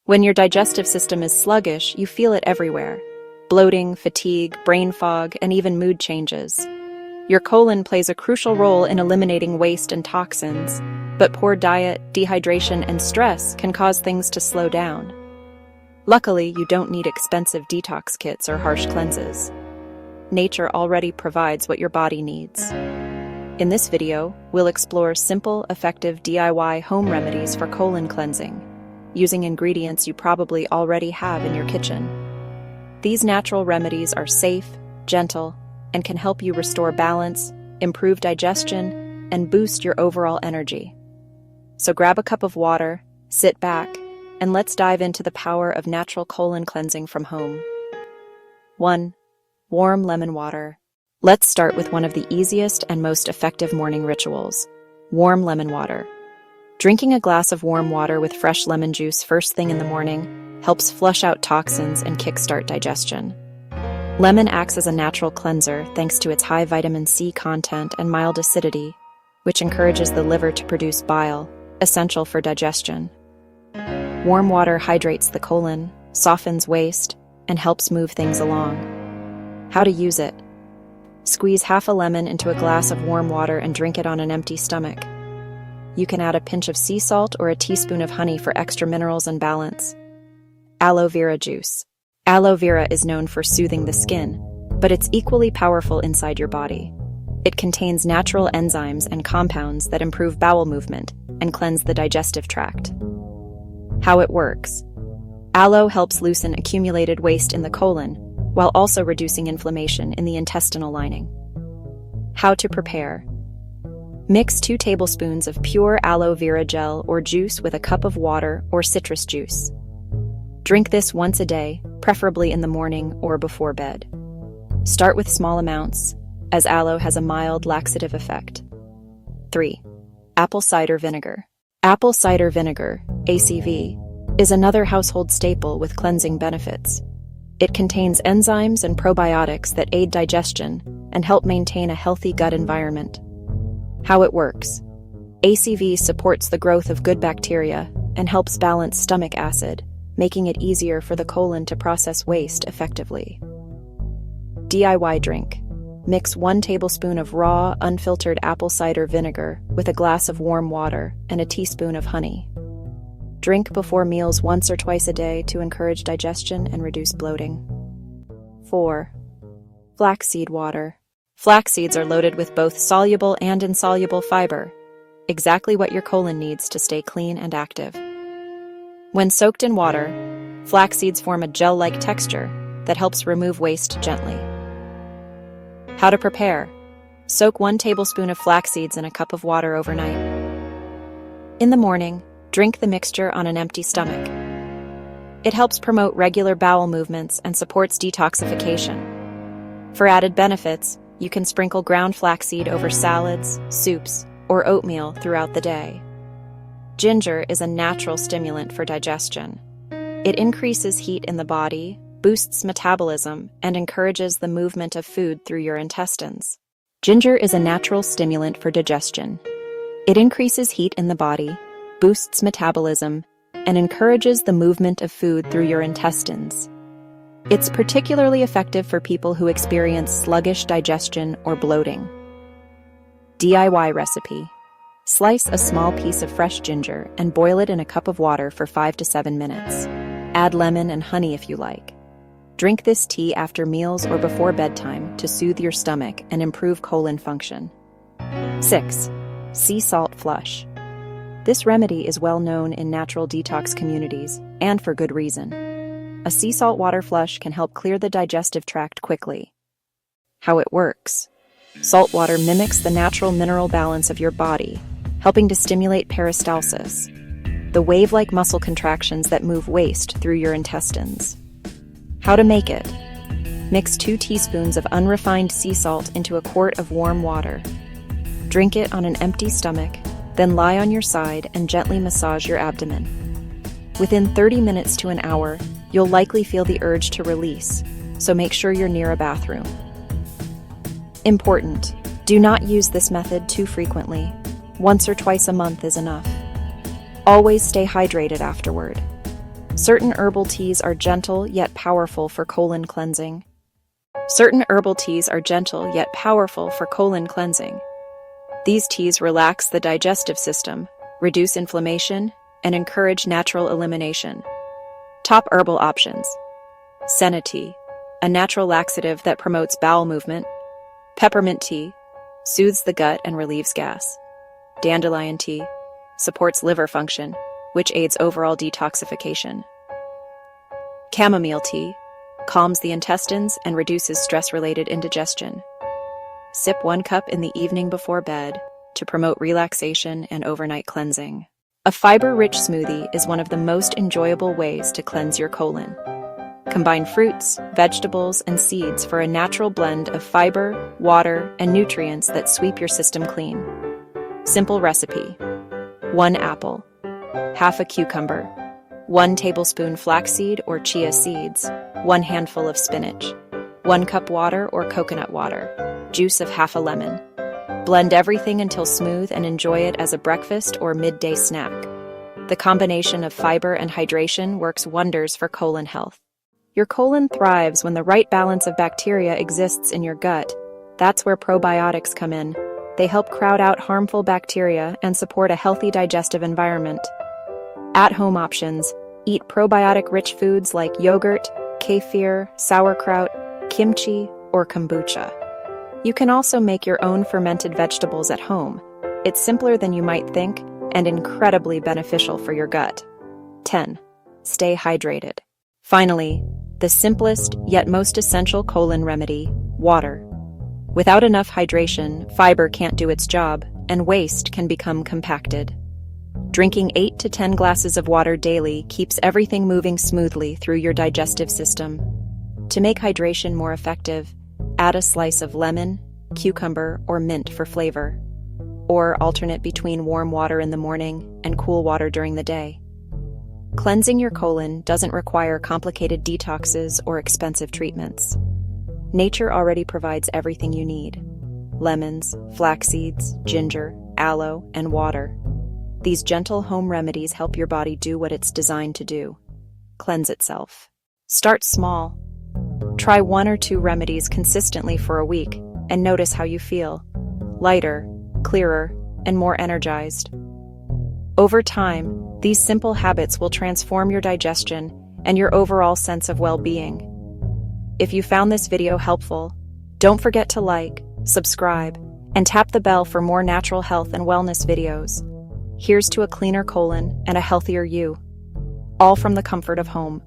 When your digestive system is sluggish, you feel it everywhere. Bloating, fatigue, brain fog, and even mood changes. Your colon plays a crucial role in eliminating waste and toxins, but poor diet, dehydration, and stress can cause things to slow down. Luckily, you don't need expensive detox kits or harsh cleanses. Nature already provides what your body needs. In this video, we'll explore simple, effective DIY home remedies for colon cleansing, using ingredients you probably already have in your kitchen. These natural remedies are safe, gentle, and can help you restore balance, improve digestion, and boost your overall energy. So grab a cup of water, sit back, and let's dive into the power of natural colon cleansing from home. 1. Warm lemon water. Let's start with one of the easiest and most effective morning rituals, warm lemon water. Drinking a glass of warm water with fresh lemon juice first thing in the morning helps flush out toxins and kickstart digestion. Lemon acts as a natural cleanser thanks to its high vitamin C content and mild acidity, which encourages the liver to produce bile, essential for digestion. Warm water hydrates the colon, softens waste, and helps move things along. How to use it? Squeeze half a lemon into a glass of warm water and drink it on an empty stomach. You can add a pinch of sea salt or a teaspoon of honey for extra minerals and balance. Aloe vera juice. Aloe vera is known for soothing the skin, but it's equally powerful inside your body. It contains natural enzymes and compounds that improve bowel movement and cleanse the digestive tract. How it works. Aloe helps loosen accumulated waste in the colon, while also reducing inflammation in the intestinal lining. How to prepare. Mix 2 tablespoons of pure aloe vera gel or juice with a cup of water or citrus juice. Drink this once a day, preferably in the morning or before bed. Start with small amounts, as aloe has a mild laxative effect. 3. Apple cider vinegar. Apple cider vinegar, ACV, is another household staple with cleansing benefits. It contains enzymes and probiotics that aid digestion and help maintain a healthy gut environment. How it works. ACV supports the growth of good bacteria and helps balance stomach acid, making it easier for the colon to process waste effectively. DIY drink. Mix 1 tablespoon of raw, unfiltered apple cider vinegar with a glass of warm water and a teaspoon of honey. Drink before meals once or twice a day to encourage digestion and reduce bloating. 4. Flaxseed water. Flax seeds are loaded with both soluble and insoluble fiber, exactly what your colon needs to stay clean and active. When soaked in water, flax seeds form a gel-like texture that helps remove waste gently. How to prepare. Soak 1 tablespoon of flax seeds in a cup of water overnight. In the morning, drink the mixture on an empty stomach. It helps promote regular bowel movements and supports detoxification. For added benefits, you can sprinkle ground flaxseed over salads, soups, or oatmeal throughout the day. Ginger is a natural stimulant for digestion. It increases heat in the body, boosts metabolism, and encourages the movement of food through your intestines. Ginger is a natural stimulant for digestion. It increases heat in the body, boosts metabolism, and encourages the movement of food through your intestines. It's particularly effective for people who experience sluggish digestion or bloating. DIY recipe. Slice a small piece of fresh ginger and boil it in a cup of water for 5 to 7 minutes. Add lemon and honey if you like. Drink this tea after meals or before bedtime to soothe your stomach and improve colon function. 6. Sea salt flush. This remedy is well known in natural detox communities, and for good reason. A sea salt water flush can help clear the digestive tract quickly. How it works. Salt water mimics the natural mineral balance of your body, helping to stimulate peristalsis, the wave-like muscle contractions that move waste through your intestines. How to make it. Mix 2 teaspoons of unrefined sea salt into a quart of warm water. Drink it on an empty stomach, then lie on your side and gently massage your abdomen. Within 30 minutes to an hour, you'll likely feel the urge to release, so make sure you're near a bathroom. Important: do not use this method too frequently. Once or twice a month is enough. Always stay hydrated afterward. Certain herbal teas are gentle yet powerful for colon cleansing. Certain herbal teas are gentle yet powerful for colon cleansing. These teas relax the digestive system, reduce inflammation, and encourage natural elimination. Top herbal options: senna tea, a natural laxative that promotes bowel movement; peppermint tea, soothes the gut and relieves gas; dandelion tea, supports liver function, which aids overall detoxification; chamomile tea, calms the intestines and reduces stress-related indigestion. Sip 1 cup in the evening before bed to promote relaxation and overnight cleansing. A fiber-rich smoothie is one of the most enjoyable ways to cleanse your colon. Combine fruits, vegetables, and seeds for a natural blend of fiber, water, and nutrients that sweep your system clean. Simple recipe: 1 apple, half a cucumber, 1 tablespoon flaxseed or chia seeds, 1 handful of spinach, 1 cup water or coconut water, juice of half a lemon. Blend everything until smooth and enjoy it as a breakfast or midday snack. The combination of fiber and hydration works wonders for colon health. Your colon thrives when the right balance of bacteria exists in your gut. That's where probiotics come in. They help crowd out harmful bacteria and support a healthy digestive environment. At-home options: eat probiotic-rich foods like yogurt, kefir, sauerkraut, kimchi, or kombucha. You can also make your own fermented vegetables at home. It's simpler than you might think and incredibly beneficial for your gut. 10. Stay hydrated. Finally, the simplest yet most essential colon remedy: water. Without enough hydration, fiber can't do its job, and waste can become compacted. Drinking 8 to 10 glasses of water daily keeps everything moving smoothly through your digestive system. To make hydration more effective, add a slice of lemon, cucumber, or mint for flavor, or alternate between warm water in the morning and cool water during the day. Cleansing your colon doesn't require complicated detoxes or expensive treatments. Nature already provides everything you need: lemons, flax seeds, ginger, aloe, and water. These gentle home remedies help your body do what it's designed to do: cleanse itself. Start small. Try 1 or 2 remedies consistently for a week and notice how you feel: lighter, clearer, and more energized. Over time, these simple habits will transform your digestion and your overall sense of well-being. If you found this video helpful, don't forget to like, subscribe, and tap the bell for more natural health and wellness videos. Here's to a cleaner colon and a healthier you, all from the comfort of home.